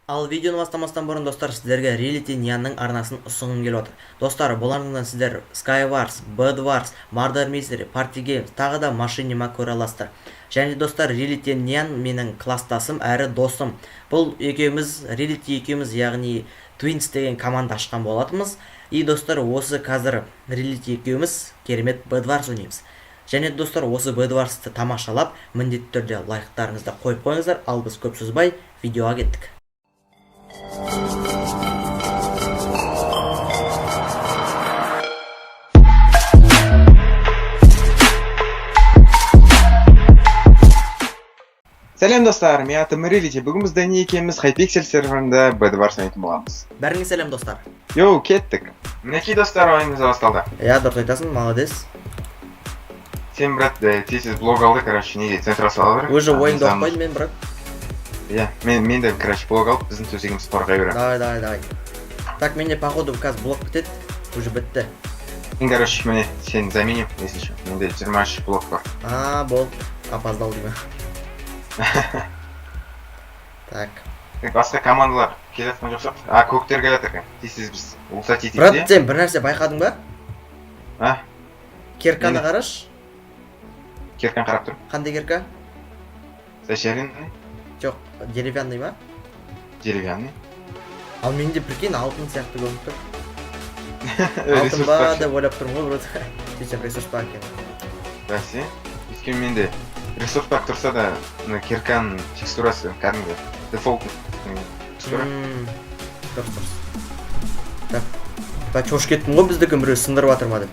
Ал видеоны бастамастан бұрын достар сіздерге Reality Nyanның арнасын ұсынғым келіп отыр. Достар, бұл арнадан сіздер Skywars, Bedwars, Murder Mystery, Party Games, тағы да Machinima көре аласыздар. Және достар, Reality Nyan менің класстасым әрі досым. Бұл екеуміз, Reality екеуміз, яғни Twins деген команда ашқан болатынбыз. И достар, осы қазір Reality екеуміз керемет Bedwars ойнаймыз. Және достар, осы Bedwars'ты тамашалап, міндетті түрде лайктарыңызды қойып қойыңыздар. Ал біз көп созбай видеоға кеттік. Сәлем достар, мен атым Reality. Бүгін біз Дани екеуміз Hypixel серверінде Bedwars ойнайтын боламыз. Бәріңе сәлем достар. Йоу, кеттік. Мінекей достар, ойынымыз басталды. Дұрыс айтасың, молодец. Сен, брат, тезіз блог алды, короче, неге центра салады. Уже ойынды оқпайды мен, брат. Иә, мен де, короче, блог алып, біздің төсегіміз қорғай берем. Давай. Так, менде, походу, қазір блок бітеді. Уже бітті. Мен, короче, міне, сені заменим, если что. Менде 23 блок бар. Болды. Опоздал деймін. Так. Басқа командалар келеткен жоқ сияқты. Көктер келетір екен. Тезіз біз ұлсат етейді. Брат, сен бір нәрсе байқадың ба? Керканы қараш. Керкан қарап тұр. Қандай керка? Зачаренный? Жоқ, деревянный ма? Деревянный. Ал менде прикинь, алтын сияқты көрініп тұр. Алтын ба деп ойлап тұрмын ғой, брат. Сөйтсем ресурс пак екен. Бәсе, өйткені менде ресурс пак тұрса да, керканың текстурасы кәдімгі дефолт текстура. Дұрыс. Так, ба чош кеттім ғой, біздікі біреу сындырып жатыр ма деп.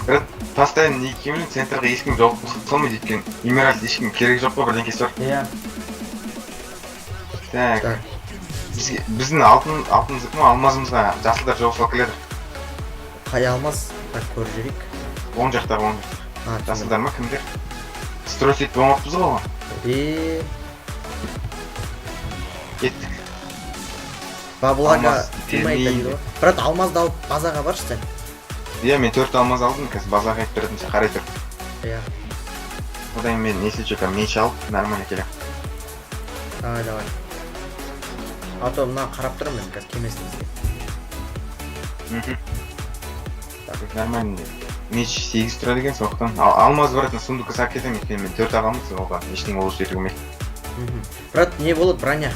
Брат, постоянно екеуінің центрға ешкім жоқ қылмайды екен. Эмеральд ешкім керек жоқ қой, бірден кесі бар. Иә. Так. Біздің алтынымыздікі ма, алмазымызға жасылдар жоқ сол келеді. Қай алмаз? Так, көріп жүрейік. Оң жақтағы, оң жақтағы. Жасылдар ма, кімдер? Стройтет болмаппыз ғой. Кеттік. Бабылаға тимайды дейді ғой. Брат, алмазды алып базаға баршы сен. Иә, мен 4 алмаз алдым, қазір базаға айтып беретінше қарай тұр. Иә. Одан мен если что, меч алып, нормально келем. Давай. А то мына қарап тұрмын мен қазір кемесін бізге. Так, нормально. Меч 8 тұрады екен, соқтан. Алмаз баратын сундукқа сап кетем, екен мен 4 ағамыз, оған ештеңе олуш етігімей. Брат, не болады броня?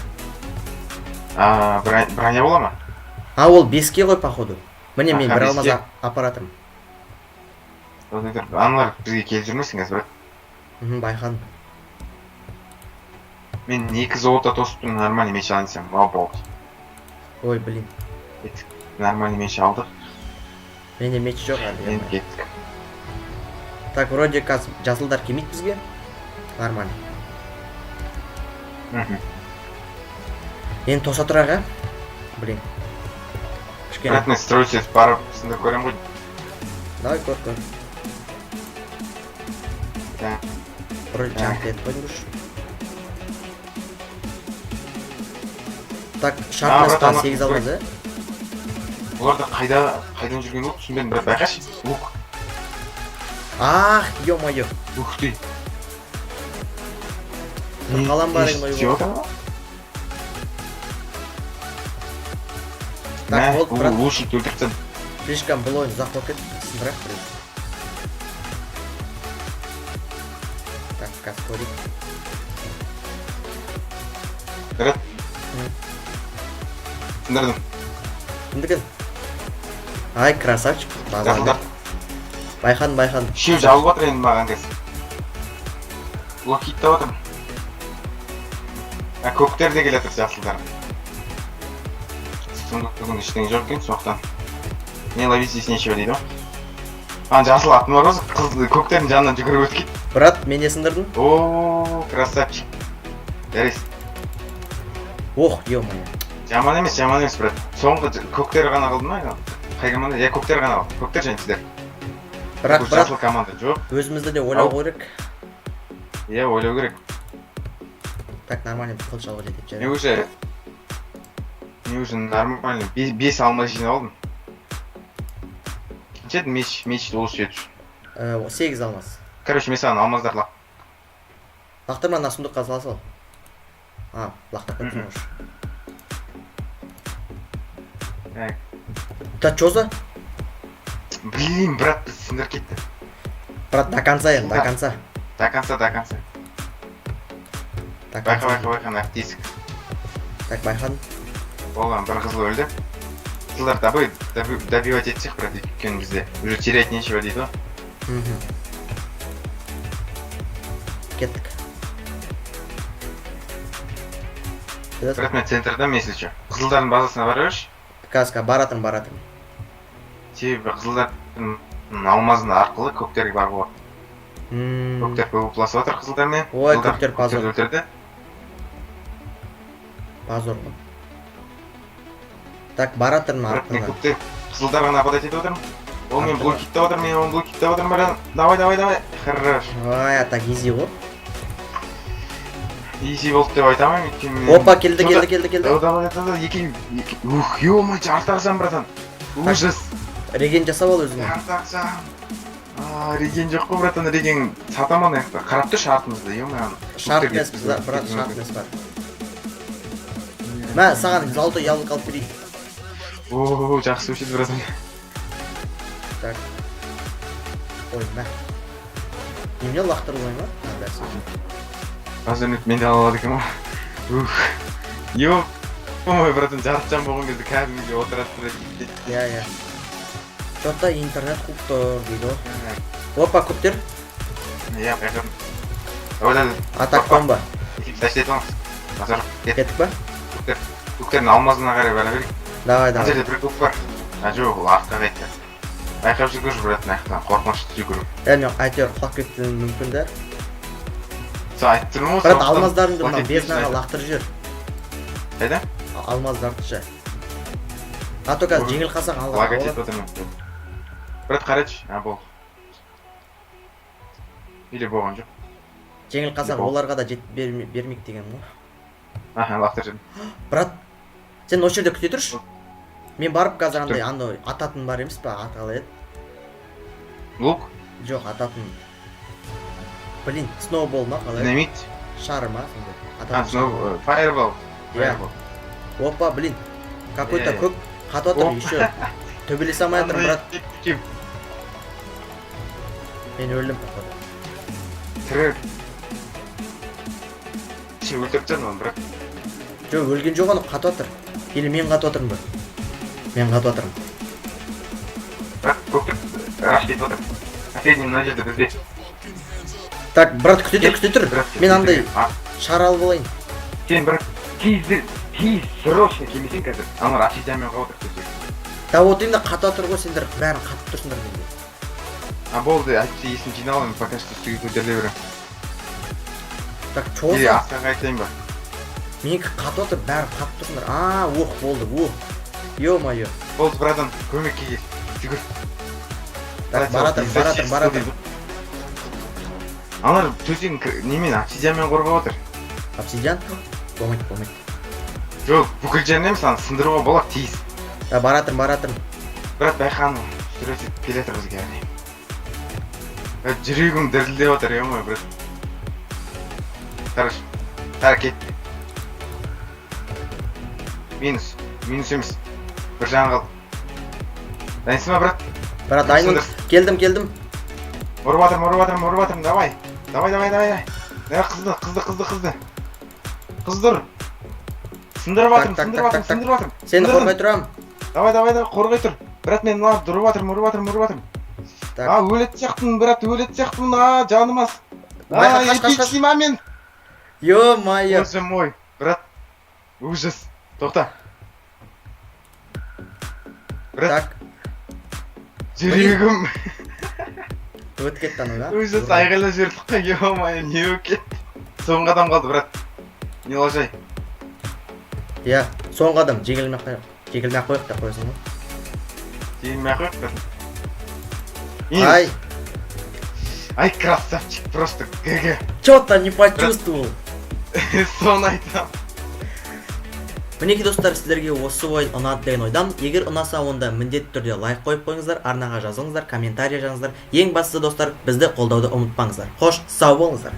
Броня бола ма? Ол 5-ке ғой, походу. Міне мен бір алмаз аппаратым. Аналар бізге келіп жүрмесің қазір, брат? Байқадым. Мен 2 золота тосып тұрмын, нормальный меч алайын десем, болды. Ой, блин. Нормальный меч алдық. Менде меч жоқ әлі. Енді кеттік. Так, вроде қазір жасылдар келмейді бізге. Нормально. Енді тоса тұрақ, Блин. Брат, мен стройтет барып сындыр көрем ғой. Давай, көр. Так. Вроде жамп етіп қойдың күш. Так, шартнасқа 8 алмаз, Оларды қайдан жүрген ол? Түсінбедім, брат, байқашы. Лук. Ё-моё. Ух ты. Қалам бар ең ойы. Так, болды, брат. Лучник өлтіртсін. Слишком бұл ойын ұзақ болып кетті. Сындырақ бірін. Так, қазір көрейік. Брат. Сындырдым. Кімдікі? Ай, красавчик. Жасылдар. Байқадым. Үшеу жабылып жатыр енді маған кәз. Лук киттіп отырмын. Көктер де келетір жасылдар. Бүгін іштеңе жоқ екен, соқтан. Не ловить здесь нечего дейді ғой. Жасыл атын бар осы, көктердің жанынан жүгіріп өткен. Брат, мен не сындырдың? Красавчик. Дәрес. Ё-моё. Жаман емес, брат. Соңғы көктер ғана қалды ма? Қай команда? Көктер ғана қалды. Көктер және сіздер. Брат, жасыл команда жоқ. өзімізді де ойлау керек. Ойлау керек. Так, нормально, қыл жалға жетіп Мен уже нормально 5 алмаз жинап алдым. Кетеді меч олыс жетіп. 8 алмаз. Короче, мен саған алмаздар лақтырма, ана сұмдыққа сала сал. лақтап кетсің уже. Так. Да чё за? Блин, брат, біз сындырып кетті. Брат, до конца енді, до конца. До конца. До конца. Байқа, нақ тесік. Так, байқадым. Болған бір қызыл өлді. Қызылдар добивать етсек, брат, өйткені бізде уже терять нечего дейді ғой. Кеттік. Брат, мен центрдам, если что. Қызылдардың базасына бара берші. Казка, баратырмын. Себебі қызылдардың алмазын арқылы көктерге баруға. Көктер көбіпласып отыр қызылдармен. Ой, көктер позор. Өлтірді. Позор. Так, баратырмын Брат, мен арқылы. көктер қызылдарға нападать етіп отырмын. Ол мен блокиттеп отыр, мен оны блокиттеп отырмын, брат. Давай. Хорош. Ой, так изи ғой. Изи болды деп айтамын, өйткені Опа, келді. Давай, екі. Ух, ё-мо, жартақжан, братан. Ужас. Реген жасап ал өзіңе. Жартақжан. Реген жоқ қой, братан, реген сатаман аяқта. Қарап тұр шартымызды, ё-мо. Шарт емес, брат, шарт емес бар. Мә, саған золотой яблоко алып берейін. О, жақсы өшеді, братан. Так. Ой, мә. Немене лақтырылмай ма? Бәрсі. Қазір мен де ала алады екен ғой. Ух. Ой, братан, жарықжан болған кезде кәдімгідей отырады, брат. Иә. Что-то интернет қуып тұр дейді ғой. Опа, көптер. Иә, байқадым. Ойлады. Атак бомба. Тәшті етіп алыңыз. Назар, Кеттік па? көктердің алмазына қарай бара берейік. Давай. Мына жерде бір көк бар. Жоқ, ол артқа қайтты. Байқап жүгір, братан, аяқтан қорқынышты жүгіру. Мен әйтеуір құлап кетуім мүмкін да. Сол айтып тұрмын ғой. Брат, алмаздарыңды мына безнаға лақтырып жібер. Қайда? Алмаздарды ше. А то қазір жеңіл қалсаң алға Лагать етіп болады. отырмын. Брат, қарайшы. Бол. Или болған жоқ. Жеңіл қалсаң оларға да жетіп бермейік деген ғой. Лақтыр жедім. Брат, сен осы жерде күте тұршы. Мен барып қазір андай ататын бар емес па? Атқалы еді. Лук? Жоқ, ататын. Блин, сноубол ма қалай? Динамит? Шары ма? Фаербол. Опа, блин. Какой-то көк қатып отыр еще. Төбелесе алмай жатырмын, брат. Мен өлдім походу. Тірі. Өлтіріп тұрмын оны, брат. Жоқ, өлген жоқ оны, қатып отыр. Или мен қатып отырмын ба? Мен қатып отырмын. Брат, көктір. Раш кетіп отыр. Последний мына жерде бізде. Так, брат, күте тұр. Мен андай шар алып алайын. Сен, брат, тез срочно келмесең қазір. Ана Рашидямен қалып отыр. Да вот енді қатып отыр ғой, сендер бәрін қатып тұрсыңдар менде. Болды, әйтпесе есін жиналайын, пока что үстіге көтеріле берем. Так, чоғыза. Или асқа қайтайын ба? Менікі қатып отыр, бәрі қатып тұрсыңдар. Оқ болды, Ё-майо. Болды, братан, көмекке кел. Жүгір. Так, баратыр. Аналар төсең немен, обсидианмен қорғап отыр. Обсидиан? Болмайды. Жоқ, бүкіл жерін емес, аны сындыруға болады тиіс. Да, баратыр. Брат, байқаным, сүресіп келе жатыр бізге. Жүрегім дірілдеп отыр, ё-мой, брат. Қара кетті. Минус емес. Бір жағын қалды. Дайынсың ба, брат? Брат, дайынмын. Келдім. Ұрып атырмын, давай. Давай, қызды. Қызды. Сындырып атырмын. Сені қорғай тұрам. Давай, қорғай тұр. Брат, мен мынарды ұрып атырмын. Өлет сияқтымын, брат, жаным аз. Эпичный момент. Ё-майо. Боже мой, брат, ужас. Тоқта. Брат, Так, жүрегім. өтіп кетті анау, да? Ужас, айғайлап жібердік қой, ё-майо, не болып кетті. Соңғы адам қалды, брат. Не лажай. Иә, соңғы адам жеңілмей қойық та қойсын ғой. Жеңілмей қойық, брат. Ай, красавчик, просто ГГ. Чё-то не почувствовал. Соны айтам. Мінекей достар, сіздерге осы ойын ұнады деген ойдам. Егер ұнаса, онда міндетті түрде лайк қойып қойыңыздар, арнаға жазылыңыздар, комментария жазыңыздар. Ең бастысы достар, бізді қолдауды ұмытпаңыздар. Қош, сау болыңыздар.